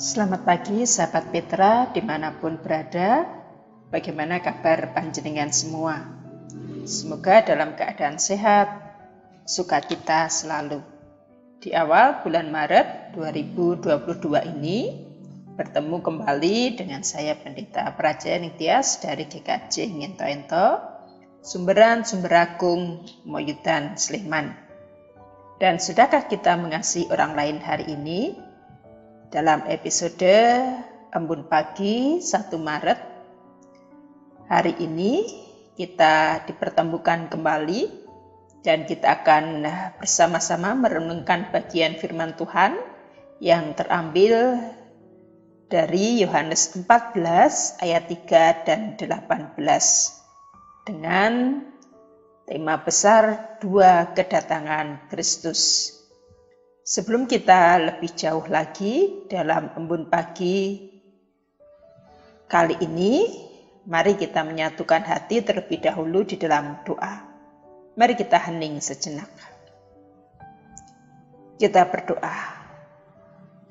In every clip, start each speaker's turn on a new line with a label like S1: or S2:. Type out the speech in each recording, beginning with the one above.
S1: Selamat pagi sahabat Petra dimanapun berada. Bagaimana kabar panjenengan semua? Semoga dalam keadaan sehat, sukacita selalu. Di awal bulan Maret 2022 ini bertemu kembali dengan saya Pendeta Praja Nitias dari GKJ Ngento-Ento, Sumberan Sumberagung, Moyudan, Sleman. Dan sudahkah kita mengasihi orang lain hari ini? Dalam episode Embun Pagi 1 Maret, hari ini kita dipertemukan kembali dan kita akan bersama-sama merenungkan bagian firman Tuhan yang terambil dari Yohanes 14 ayat 3 dan 18 dengan tema besar dua kedatangan Kristus. Sebelum kita lebih jauh lagi dalam Embun Pagi kali ini, mari kita menyatukan hati terlebih dahulu di dalam doa. Mari kita hening sejenak. Kita berdoa.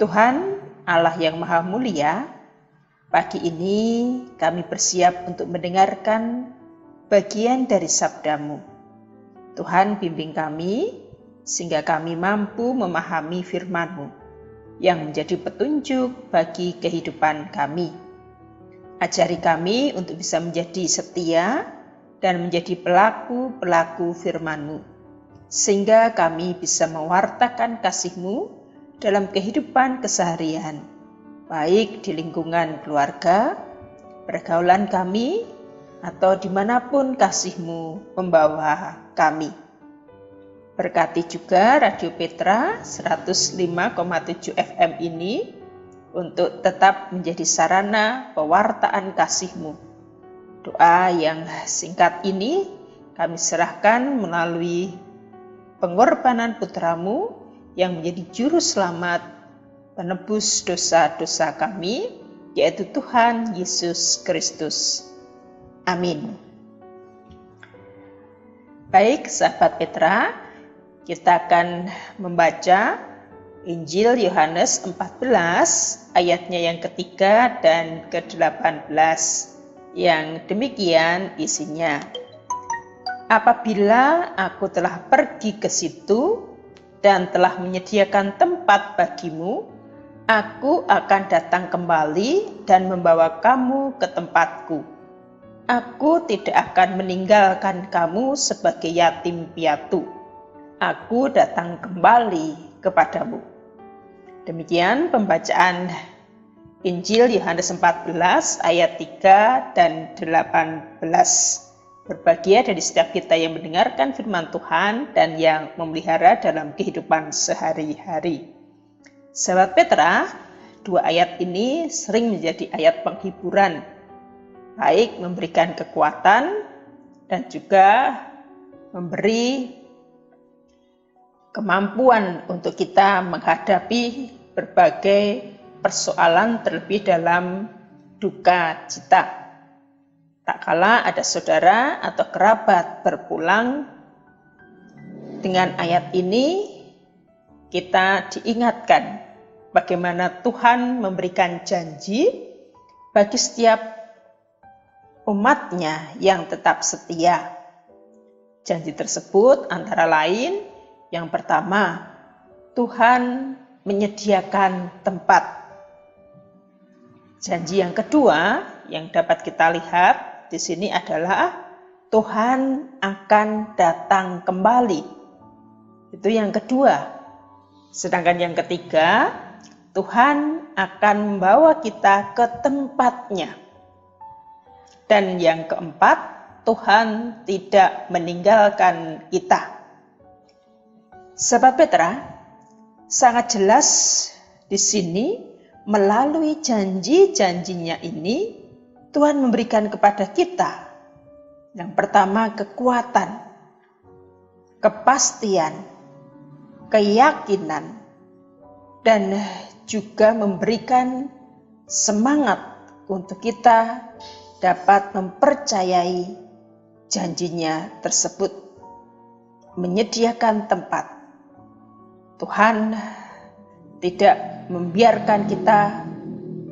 S1: Tuhan Allah yang Maha Mulia, pagi ini kami bersiap untuk mendengarkan bagian dari sabda-Mu. Tuhan bimbing kami, sehingga kami mampu memahami firman-Mu yang menjadi petunjuk bagi kehidupan kami. Ajari kami untuk bisa menjadi setia dan menjadi pelaku-pelaku firman-Mu, sehingga kami bisa mewartakan kasih-Mu dalam kehidupan keseharian, baik di lingkungan keluarga, pergaulan kami, atau dimanapun kasih-Mu membawa kami. Berkati juga Radio Petra 105,7 FM ini untuk tetap menjadi sarana pewartaan kasih-Mu. Doa yang singkat ini kami serahkan melalui pengorbanan putra-Mu yang menjadi juru selamat penebus dosa-dosa kami, yaitu Tuhan Yesus Kristus. Amin. Baik sahabat Petra, kita akan membaca Injil Yohanes 14 ayatnya yang ketiga dan ke-18 yang demikian isinya. Apabila aku telah pergi ke situ dan telah menyediakan tempat bagimu, aku akan datang kembali dan membawa kamu ke tempatku. Aku tidak akan meninggalkan kamu sebagai yatim piatu. Aku datang kembali kepadamu. Demikian pembacaan Injil Yohanes 14 ayat 3 dan 18. Berbahagia dari setiap kita yang mendengarkan firman Tuhan dan yang memelihara dalam kehidupan sehari-hari. Sahabat Petra, dua ayat ini sering menjadi ayat penghiburan, baik memberikan kekuatan dan juga memberi kemampuan untuk kita menghadapi berbagai persoalan terlebih dalam duka cita. Tak kala ada saudara atau kerabat berpulang, dengan ayat ini kita diingatkan bagaimana Tuhan memberikan janji bagi setiap umat-Nya yang tetap setia. Janji tersebut antara lain, yang pertama, Tuhan menyediakan tempat. Janji yang kedua yang dapat kita lihat di sini adalah Tuhan akan datang kembali. Itu yang kedua. Sedangkan yang ketiga, Tuhan akan membawa kita ke tempatnya. Dan yang keempat, Tuhan tidak meninggalkan kita. Sahabat Petra, sangat jelas di sini melalui janji-janjinya ini Tuhan memberikan kepada kita yang pertama kekuatan, kepastian, keyakinan, dan juga memberikan semangat untuk kita dapat mempercayai janjinya tersebut, menyediakan tempat. Tuhan tidak membiarkan kita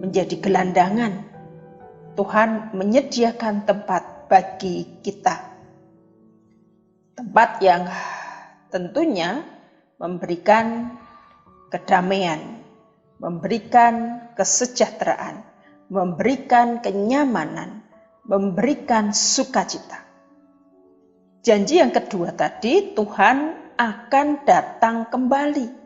S1: menjadi gelandangan. Tuhan menyediakan tempat bagi kita. Tempat yang tentunya memberikan kedamaian, memberikan kesejahteraan, memberikan kenyamanan, memberikan sukacita. Janji yang kedua tadi, Tuhan akan datang kembali.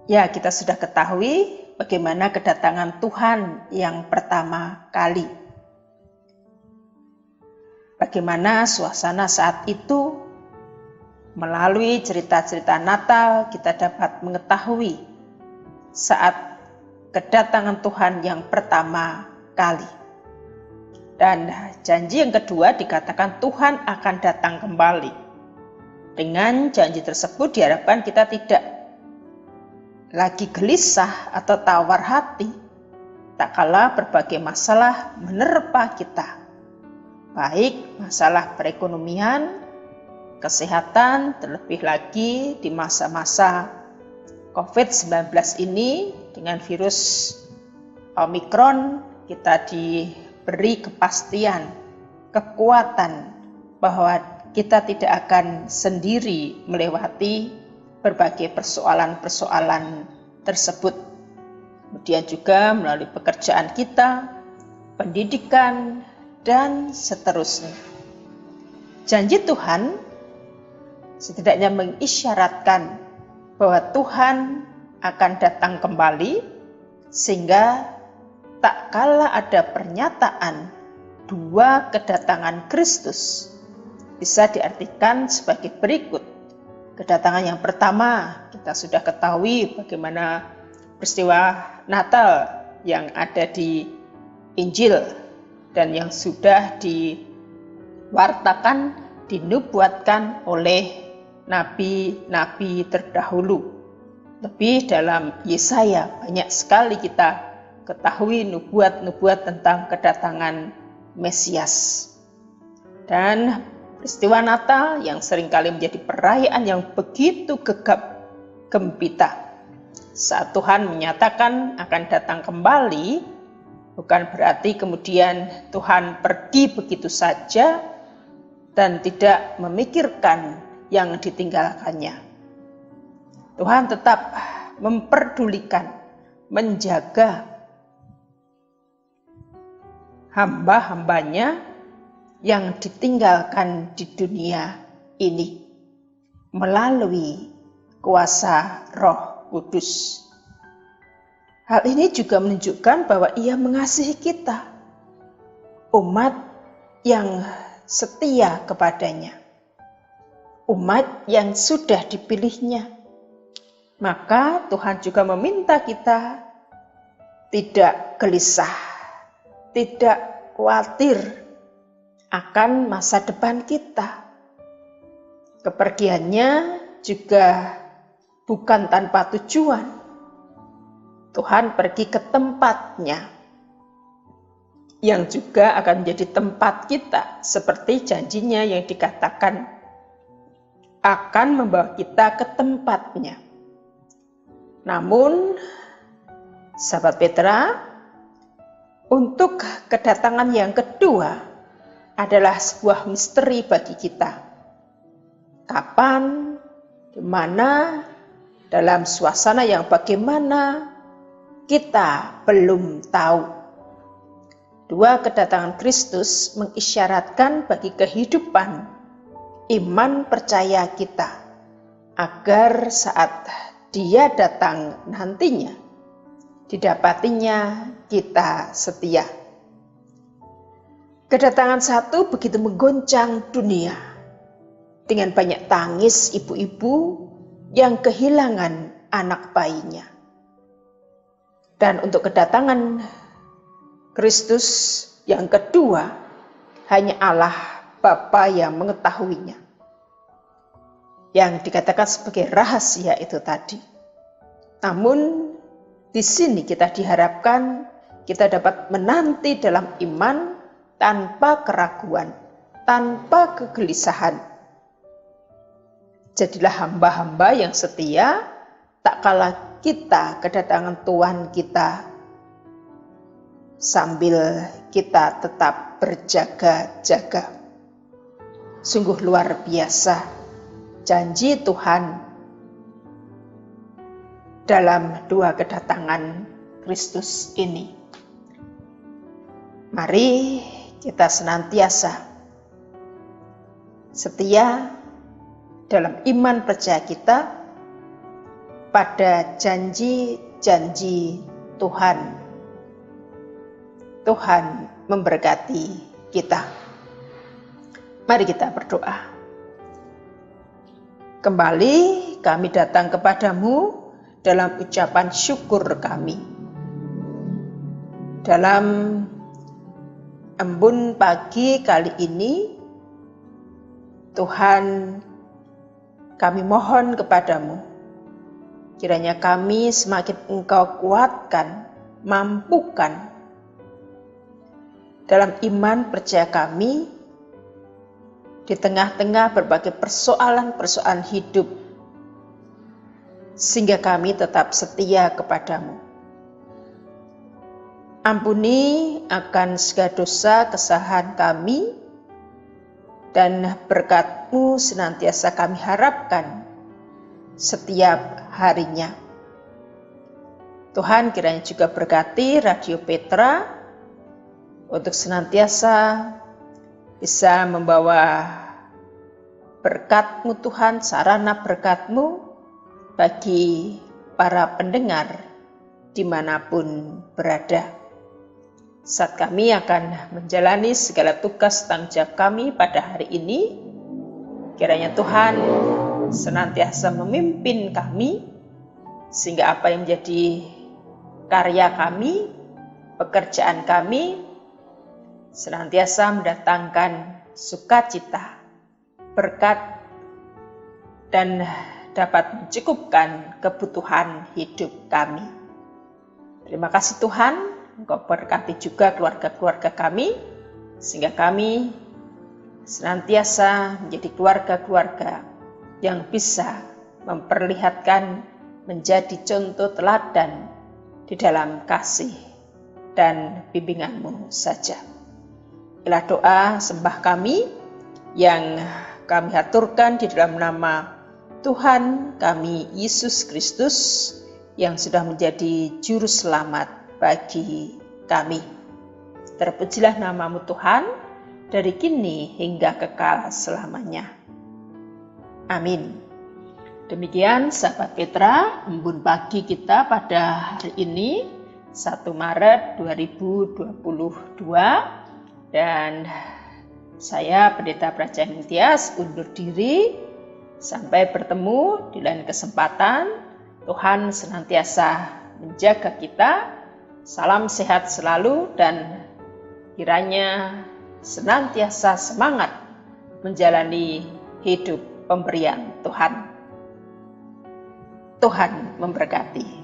S1: Ya, kita sudah ketahui bagaimana kedatangan Tuhan yang pertama kali. Bagaimana suasana saat itu, melalui cerita-cerita Natal kita dapat mengetahui saat kedatangan Tuhan yang pertama kali. Dan janji yang kedua dikatakan Tuhan akan datang kembali. Dengan janji tersebut diharapkan kita tidak lagi gelisah atau tawar hati, tak kala berbagai masalah menerpa kita, baik masalah perekonomian, kesehatan, terlebih lagi di masa-masa COVID-19 ini dengan virus Omikron, kita diberi kepastian, kekuatan bahwa kita tidak akan sendiri melewati berbagai persoalan-persoalan tersebut. Kemudian juga melalui pekerjaan kita, pendidikan, dan seterusnya. Janji Tuhan setidaknya mengisyaratkan bahwa Tuhan akan datang kembali, sehingga tak kala ada pernyataan dua kedatangan Kristus bisa diartikan sebagai berikut. Kedatangan yang pertama, kita sudah ketahui bagaimana peristiwa Natal yang ada di Injil dan yang sudah diwartakan, dinubuatkan oleh nabi-nabi terdahulu. Lebih dalam Yesaya banyak sekali kita ketahui nubuat-nubuat tentang kedatangan Mesias. Dan peristiwa Natal yang seringkali menjadi perayaan yang begitu gegap gempita. Saat Tuhan menyatakan akan datang kembali, bukan berarti kemudian Tuhan pergi begitu saja dan tidak memikirkan yang ditinggalkannya. Tuhan tetap memperdulikan, menjaga hamba-hambanya yang ditinggalkan di dunia ini melalui kuasa Roh Kudus. Hal ini juga menunjukkan bahwa Ia mengasihi kita, umat yang setia kepadanya, umat yang sudah dipilihnya. Maka Tuhan juga meminta kita tidak gelisah, tidak khawatir akan masa depan kita. Kepergiannya juga bukan tanpa tujuan. Tuhan pergi ke tempatnya yang juga akan menjadi tempat kita, seperti janjinya yang dikatakan akan membawa kita ke tempatnya. Namun, sahabat Petra, untuk kedatangan yang kedua adalah sebuah misteri bagi kita. Kapan, di mana, dalam suasana yang bagaimana, kita belum tahu. Dua kedatangan Kristus mengisyaratkan bagi kehidupan iman percaya kita, agar saat Dia datang nantinya, didapatinya kita setia. Kedatangan satu begitu menggoncang dunia, dengan banyak tangis ibu-ibu yang kehilangan anak bayinya. Dan untuk kedatangan Kristus yang kedua, hanya Allah Bapa yang mengetahuinya. Yang dikatakan sebagai rahasia itu tadi. Namun di sini kita diharapkan kita dapat menanti dalam iman tanpa keraguan, tanpa kegelisahan. Jadilah hamba-hamba yang setia, tak kala kita kedatangan Tuhan kita sambil kita tetap berjaga-jaga. Sungguh luar biasa janji Tuhan dalam dua kedatangan Kristus ini. Mari kita senantiasa setia dalam iman percaya kita pada janji-janji Tuhan. Tuhan memberkati kita. Mari kita berdoa. Kembali kami datang kepadamu dalam ucapan syukur kami. Dalam embun pagi kali ini, Tuhan, kami mohon kepadamu, kiranya kami semakin Engkau kuatkan, mampukan dalam iman percaya kami di tengah-tengah berbagai persoalan-persoalan hidup, sehingga kami tetap setia kepadamu. Ampuni akan segala dosa kesalahan kami, dan berkat-Mu senantiasa kami harapkan setiap harinya. Tuhan kiranya juga berkati Radio Petra untuk senantiasa bisa membawa berkat-Mu Tuhan, sarana berkat-Mu bagi para pendengar dimanapun berada. Saat kami akan menjalani segala tugas tanggung jawab kami pada hari ini, kiranya Tuhan senantiasa memimpin kami, sehingga apa yang menjadi karya kami, pekerjaan kami, senantiasa mendatangkan sukacita, berkat, dan dapat mencukupkan kebutuhan hidup kami. Terima kasih Tuhan, Engkau berkati juga keluarga-keluarga kami, sehingga kami senantiasa menjadi keluarga-keluarga yang bisa memperlihatkan menjadi contoh teladan di dalam kasih dan bimbingan-Mu saja. Inilah doa sembah kami yang kami haturkan di dalam nama Tuhan kami Yesus Kristus yang sudah menjadi juru selamat bagi kami. Terpujilah nama-Mu Tuhan dari kini hingga kekal selamanya. Amin. Demikian sahabat Petra, embun pagi kita pada hari ini 1 Maret 2022, dan saya Pendeta Prajayan Tias undur diri. Sampai bertemu di lain kesempatan. Tuhan senantiasa menjaga kita. Salam sehat selalu dan kiranya senantiasa semangat menjalani hidup pemberian Tuhan. Tuhan memberkati.